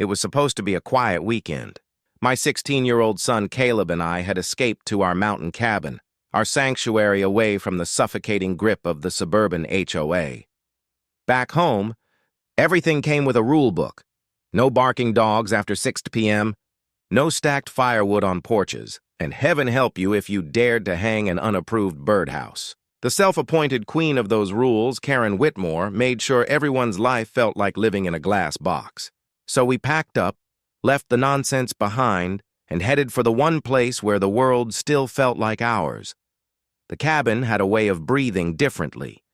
It was supposed to be a quiet weekend. My 16-year-old son Caleb and I had escaped to our mountain cabin, our sanctuary away from the suffocating grip of the suburban HOA. Back home, everything came with a rule book. No barking dogs after 6 p.m., no stacked firewood on porches, and heaven help you if you dared to hang an unapproved birdhouse. The self-appointed queen of those rules, Karen Whitmore, made sure everyone's life felt like living in a glass box. So we packed up, left the nonsense behind, and headed for the one place where the world still felt like ours. The cabin had a way of breathing differently.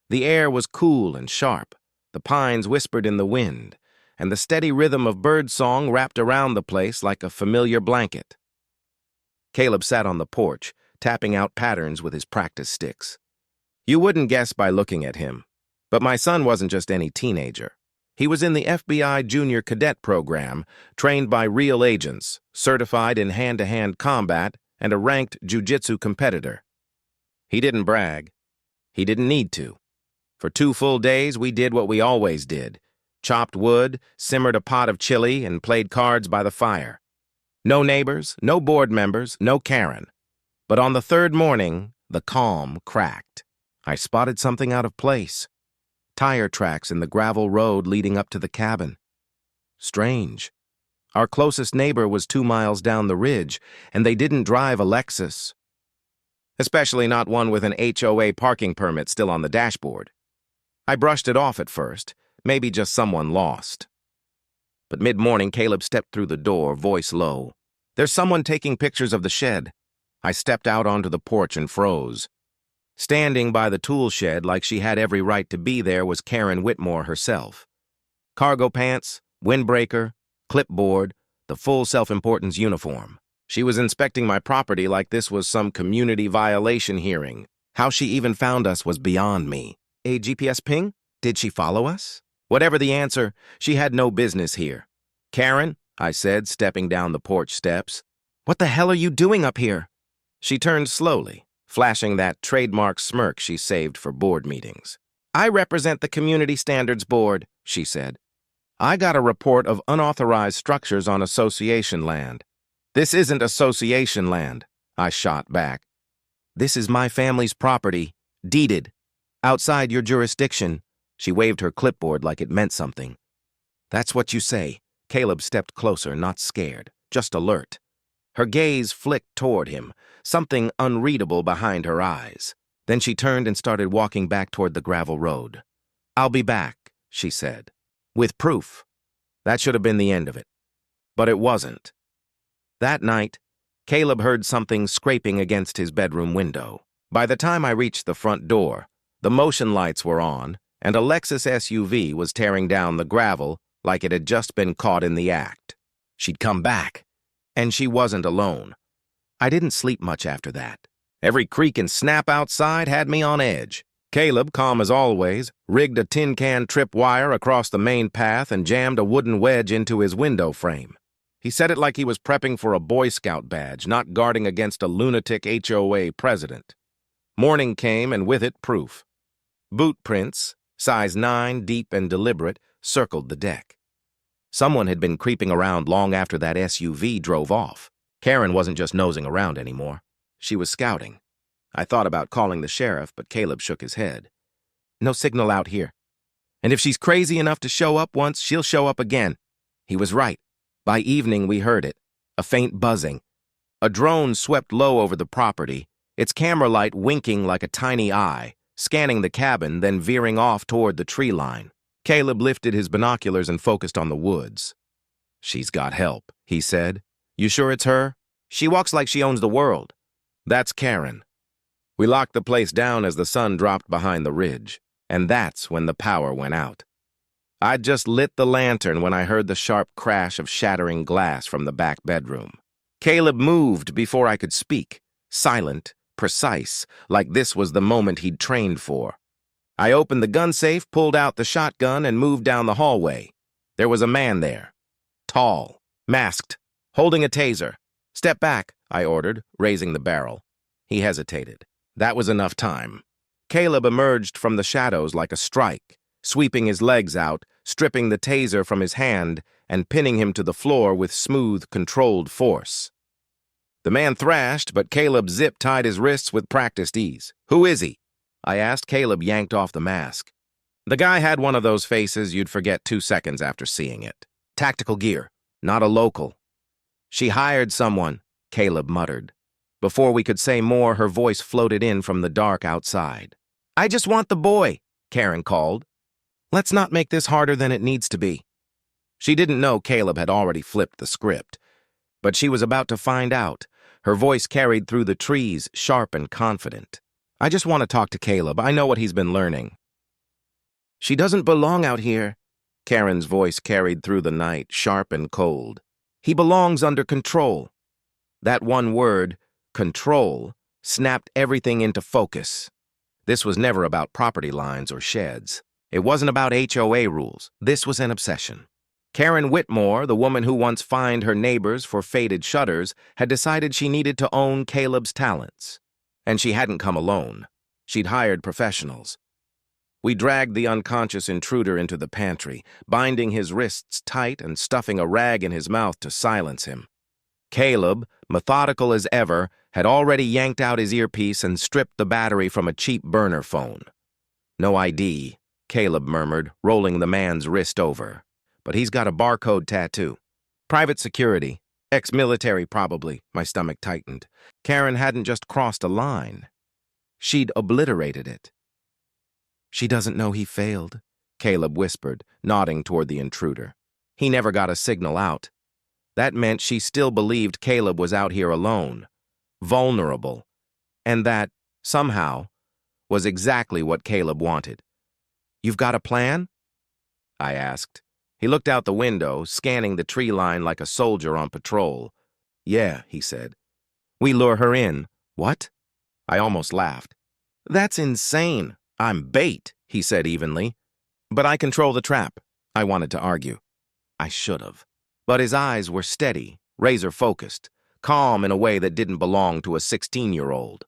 The air was cool and sharp, the pines whispered in the wind, and the steady rhythm of birdsong wrapped around the place like a familiar blanket. Caleb sat on the porch, tapping out patterns with his practice sticks. You wouldn't guess by looking at him, but my son wasn't just any teenager. He was in the FBI Junior Cadet Program, trained by real agents, certified in hand-to-hand combat, and a ranked jiu-jitsu competitor. He didn't brag. He didn't need to. For 2 full days, we did what we always did. Chopped wood, simmered a pot of chili, and played cards by the fire. No neighbors, no board members, no Karen. But on the 3rd morning, the calm cracked. I spotted something out of place. Tire tracks in the gravel road leading up to the cabin. Strange. Our closest neighbor was 2 miles down the ridge, and they didn't drive a Lexus. Especially not one with an HOA parking permit still on the dashboard. I brushed it off at first, maybe just someone lost. But mid-morning, Caleb stepped through the door, voice low. "There's someone taking pictures of the shed." I stepped out onto the porch and froze. Standing by the tool shed like she had every right to be there was Karen Whitmore herself. Cargo pants, windbreaker, clipboard, the full self-importance uniform. She was inspecting my property like this was some community violation hearing. How she even found us was beyond me. A GPS ping? Did she follow us? Whatever the answer, she had no business here. "Karen," I said, stepping down the porch steps. "What the hell are you doing up here?" She turned slowly, flashing that trademark smirk she saved for board meetings. "I represent the Community Standards Board," she said. "I got a report of unauthorized structures on association land." "This isn't association land," I shot back. "This is my family's property, deeded. Outside your jurisdiction." She waved her clipboard like it meant something. "That's what you say." Caleb stepped closer, not scared, just alert. Her gaze flicked toward him, something unreadable behind her eyes. Then she turned and started walking back toward the gravel road. "I'll be back," she said. With proof. That should have been the end of it. But it wasn't. That night, Caleb heard something scraping against his bedroom window. By the time I reached the front door, the motion lights were on, and a Lexus SUV was tearing down the gravel like it had just been caught in the act. She'd come back, and she wasn't alone. I didn't sleep much after that. Every creak and snap outside had me on edge. Caleb, calm as always, rigged a tin can tripwire across the main path and jammed a wooden wedge into his window frame. He said it like he was prepping for a Boy Scout badge, not guarding against a lunatic HOA president. Morning came, and with it, proof. Boot prints, size 9, deep and deliberate, circled the deck. Someone had been creeping around long after that SUV drove off. Karen wasn't just nosing around anymore. She was scouting. I thought about calling the sheriff, but Caleb shook his head. "No signal out here. And if she's crazy enough to show up once, she'll show up again." He was right. By evening, we heard it. A faint buzzing. A drone swept low over the property, its camera light winking like a tiny eye, scanning the cabin, then veering off toward the tree line. Caleb lifted his binoculars and focused on the woods. "She's got help," he said. "You sure it's her? She walks like she owns the world." "That's Karen." We locked the place down as the sun dropped behind the ridge, and that's when the power went out. I'd just lit the lantern when I heard the sharp crash of shattering glass from the back bedroom. Caleb moved before I could speak, silent, precise, like this was the moment he'd trained for. I opened the gun safe, pulled out the shotgun, and moved down the hallway. There was a man there. Tall, masked, holding a taser. "Step back," I ordered, raising the barrel. He hesitated. That was enough time. Caleb emerged from the shadows like a strike, sweeping his legs out, stripping the taser from his hand, and pinning him to the floor with smooth, controlled force. The man thrashed, but Caleb zip-tied his wrists with practiced ease. "Who is he?" I asked. Caleb yanked off the mask. The guy had one of those faces you'd forget 2 seconds after seeing it. "Tactical gear, not a local." "She hired someone," Caleb muttered. Before we could say more, her voice floated in from the dark outside. "I just want the boy," Karen called. "Let's not make this harder than it needs to be." She didn't know Caleb had already flipped the script, but she was about to find out. Her voice carried through the trees, sharp and confident. "I just want to talk to Caleb. I know what he's been learning." "She doesn't belong out here," Karen's voice carried through the night, sharp and cold. "He belongs under control." That one word, control, snapped everything into focus. This was never about property lines or sheds. It wasn't about HOA rules. This was an obsession. Karen Whitmore, the woman who once fined her neighbors for faded shutters, had decided she needed to own Caleb's talents. And she hadn't come alone. She'd hired professionals. We dragged the unconscious intruder into the pantry, binding his wrists tight and stuffing a rag in his mouth to silence him. Caleb, methodical as ever, had already yanked out his earpiece and stripped the battery from a cheap burner phone. "No ID," Caleb murmured, rolling the man's wrist over. "But he's got a barcode tattoo. Private security. Ex-military, probably." My stomach tightened. Karen hadn't just crossed a line. She'd obliterated it. "She doesn't know he failed," Caleb whispered, nodding toward the intruder. "He never got a signal out." That meant she still believed Caleb was out here alone, vulnerable, and that, somehow, was exactly what Caleb wanted. "You've got a plan?" I asked. He looked out the window, scanning the tree line like a soldier on patrol. "Yeah," he said. "We lure her in." "What?" I almost laughed. "That's insane. I'm bait," he said evenly. "But I control the trap." I wanted to argue. I should have. But his eyes were steady, razor-focused, calm in a way that didn't belong to a 16-year-old.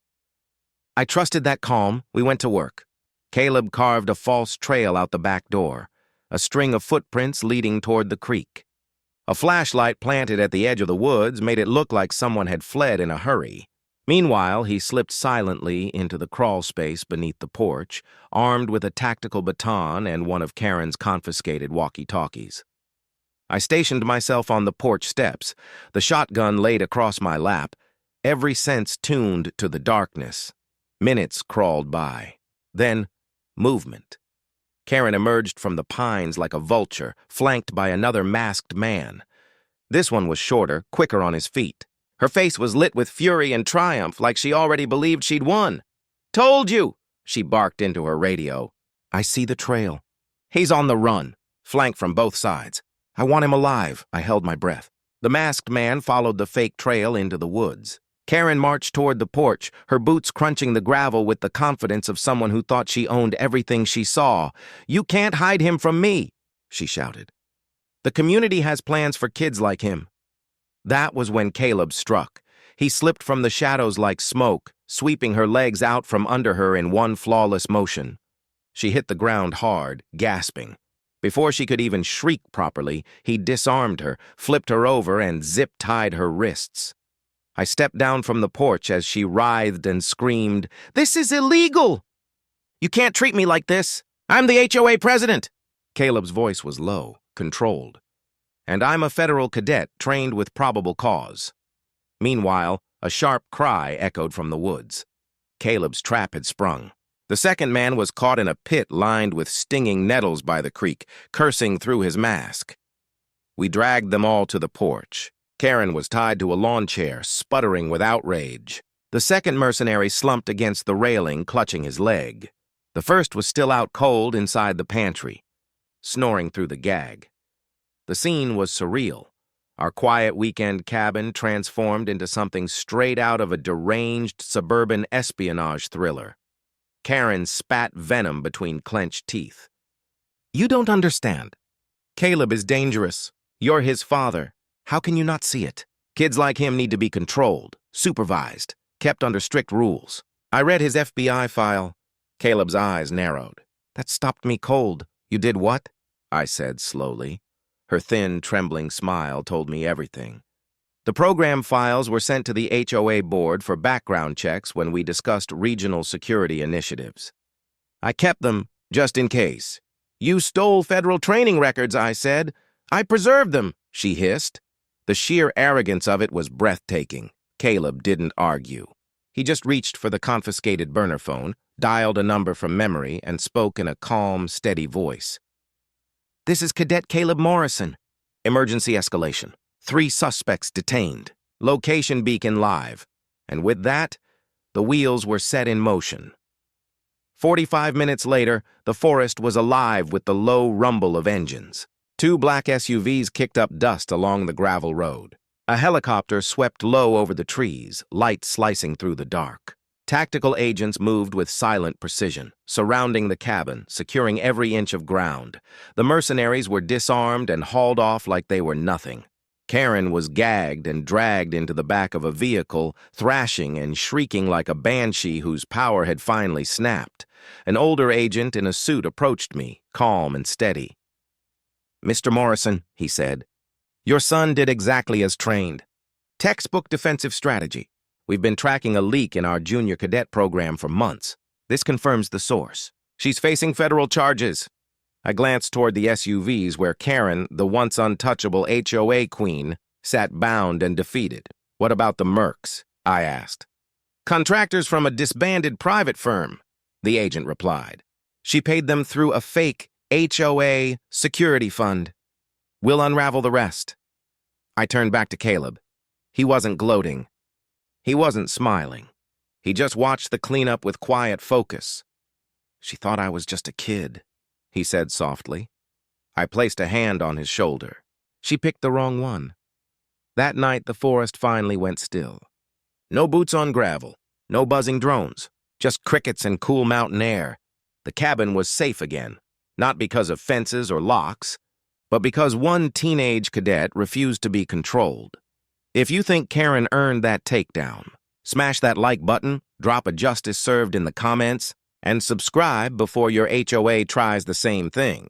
I trusted that calm. We went to work. Caleb carved a false trail out the back door, a string of footprints leading toward the creek. A flashlight planted at the edge of the woods made it look like someone had fled in a hurry. Meanwhile, he slipped silently into the crawl space beneath the porch, armed with a tactical baton and one of Karen's confiscated walkie-talkies. I stationed myself on the porch steps, the shotgun laid across my lap, every sense tuned to the darkness. Minutes crawled by. Then, movement. Karen emerged from the pines like a vulture, flanked by another masked man. This one was shorter, quicker on his feet. Her face was lit with fury and triumph, like she already believed she'd won. "Told you!" she barked into her radio. "I see the trail. He's on the run, flanked from both sides. I want him alive." I held my breath. The masked man followed the fake trail into the woods. Karen marched toward the porch, her boots crunching the gravel with the confidence of someone who thought she owned everything she saw. "You can't hide him from me," she shouted. "The community has plans for kids like him." That was when Caleb struck. He slipped from the shadows like smoke, sweeping her legs out from under her in one flawless motion. She hit the ground hard, gasping. Before she could even shriek properly, he disarmed her, flipped her over, and zip-tied her wrists. I stepped down from the porch as she writhed and screamed, "This is illegal! You can't treat me like this! I'm the HOA president!" Caleb's voice was low, controlled. "And I'm a federal cadet trained with probable cause." Meanwhile, a sharp cry echoed from the woods. Caleb's trap had sprung. The second man was caught in a pit lined with stinging nettles by the creek, cursing through his mask. We dragged them all to the porch. Karen was tied to a lawn chair, sputtering with outrage. The second mercenary slumped against the railing, clutching his leg. The first was still out cold inside the pantry, snoring through the gag. The scene was surreal. Our quiet weekend cabin transformed into something straight out of a deranged suburban espionage thriller. Karen spat venom between clenched teeth. "You don't understand. Caleb is dangerous. You're his father. How can you not see it? Kids like him need to be controlled, supervised, kept under strict rules. I read his FBI file." Caleb's eyes narrowed. "That stopped me cold." "You did what?" I said slowly. Her thin, trembling smile told me everything. The program files were sent to the HOA board for background checks when we discussed regional security initiatives. I kept them, just in case. "You stole federal training records," I said. "I preserved them," she hissed. The sheer arrogance of it was breathtaking. Caleb didn't argue. He just reached for the confiscated burner phone, dialed a number from memory, and spoke in a calm, steady voice. "This is Cadet Caleb Morrison. Emergency escalation. 3 suspects detained. Location beacon live." And with that, the wheels were set in motion. 45 minutes later, the forest was alive with the low rumble of engines. 2 black SUVs kicked up dust along the gravel road. A helicopter swept low over the trees, light slicing through the dark. Tactical agents moved with silent precision, surrounding the cabin, securing every inch of ground. The mercenaries were disarmed and hauled off like they were nothing. Karen was gagged and dragged into the back of a vehicle, thrashing and shrieking like a banshee whose power had finally snapped. An older agent in a suit approached me, calm and steady. "Mr. Morrison," he said, "your son did exactly as trained. Textbook defensive strategy. We've been tracking a leak in our junior cadet program for months. This confirms the source. She's facing federal charges." I glanced toward the SUVs where Karen, the once untouchable HOA queen, sat bound and defeated. "What about the mercs?" I asked. "Contractors from a disbanded private firm," the agent replied. "She paid them through a fake HOA security fund. We'll unravel the rest." I turned back to Caleb. He wasn't gloating. He wasn't smiling. He just watched the cleanup with quiet focus. "She thought I was just a kid," he said softly. I placed a hand on his shoulder. "She picked the wrong one." That night, the forest finally went still. No boots on gravel, no buzzing drones, just crickets and cool mountain air. The cabin was safe again, not because of fences or locks, but because one teenage cadet refused to be controlled. If you think Karen earned that takedown, smash that like button, drop a justice served in the comments, and subscribe before your HOA tries the same thing.